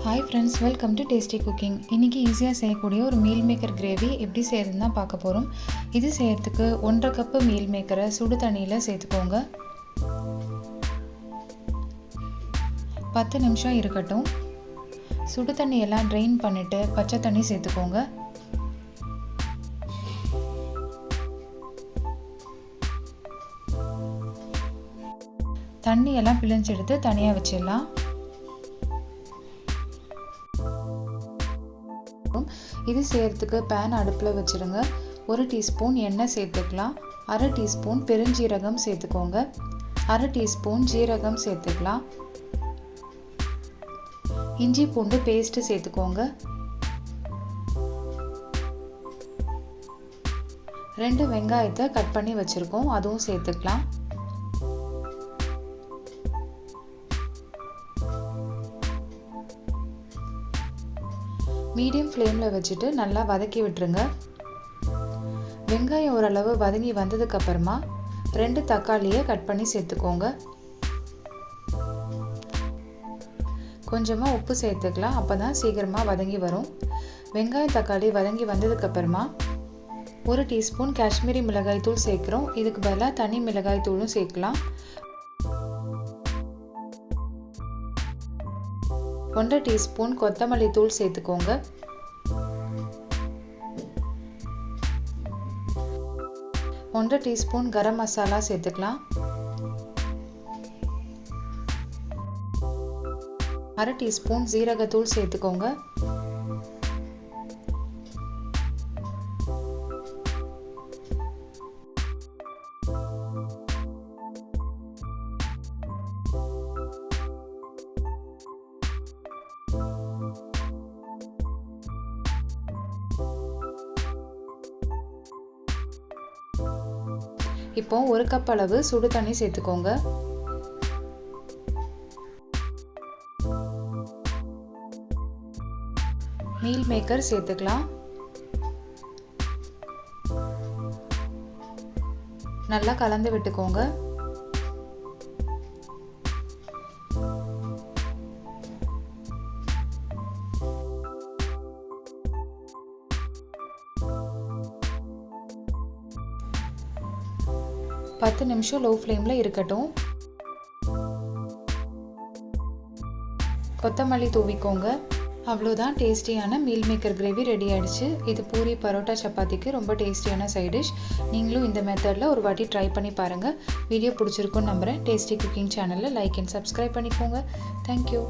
Hi friends, welcome to tasty cooking. இன்றைக்கி ஈஸியாக செய்யக்கூடிய ஒரு மீல் மேக்கர் கிரேவி எப்படி செய்யறதுன்னு தான் பார்க்க போகிறோம். இது செய்யறதுக்கு 1.5 கப்பு மீல் மேக்கரை சுடு தண்ணியில் சேர்த்துக்கோங்க. 10 நிமிஷம் இருக்கட்டும். சுடு தண்ணியெல்லாம் ட்ரெயின் பண்ணிவிட்டு பச்சை தண்ணி சேர்த்துக்கோங்க. தண்ணியெல்லாம் பிழிஞ்செடுத்து தனியாக வச்சிடலாம். இது செய்யறதுக்கு பேன் அடுப்பில் வச்சுருங்க. 1 டீஸ்பூன் எண்ணெய் சேர்த்துக்கலாம். 1/2 டீஸ்பூன் பெருஞ்சீரகம் சேர்த்துக்கோங்க. 1/2 டீஸ்பூன் ஜீரகம் சேர்த்துக்கலாம். இஞ்சி பூண்டு பேஸ்ட்டு சேர்த்துக்கோங்க. 2 வெங்காயத்தை கட் பண்ணி வச்சுருக்கோம், அதுவும் சேர்த்துக்கலாம். மீடியம் ஃப்ளேமில் வச்சுட்டு நல்லா வதக்கி விட்டுருங்க. வெங்காயம் ஓரளவு வதங்கி வந்ததுக்கப்புறமா 2 தக்காளியை கட் பண்ணி சேர்த்துக்கோங்க. கொஞ்சமாக உப்பு சேர்த்துக்கலாம், அப்போ தான் சீக்கிரமாக வதங்கி வரும். வெங்காயம் தக்காளி வதங்கி வந்ததுக்கப்புறமா 1 டீஸ்பூன் காஷ்மீரி மிளகாய் தூள் சேர்க்குறோம். இதுக்கு பதிலாக தனி மிளகாய் தூளும் சேர்க்கலாம். 1/2 டீஸ்பூன் கொத்தமல்லி தூள் சேர்த்துக்கோங்க. 1/2 டீஸ்பூன் கரம் மசாலா சேர்த்துக்கலாம். 1/2 டீஸ்பூன் ஜீரகத்தூள் சேர்த்துக்கோங்க. இப்போ 1 கப் அளவு சுடு தண்ணி சேர்த்துக்கோங்க. மீல் மேக்கர் சேர்த்துக்கலாம். நல்லா கலந்து விட்டுக்கோங்க. பத்து நிமிஷம் லோ ஃப்ளேமில் இருக்கட்டும். கொத்தமல்லி தூவிக்கோங்க. அவ்வளோதான், டேஸ்டியான மீல் மேக்கர் கிரேவி ரெடி ஆகிடுச்சு. இது பூரி, பரோட்டா, சப்பாத்திக்கு ரொம்ப டேஸ்டியான சைட் டிஷ். நீங்களும் இந்த மெத்தடில் ஒரு வாட்டி ட்ரை பண்ணி பாருங்கள். வீடியோ பிடிச்சிருக்குன்னு நம்புகிறேன். டேஸ்டி குக்கிங் சேனலில் லைக் அண்ட் சப்ஸ்கிரைப் பண்ணிக்கோங்க. தேங்க்யூ.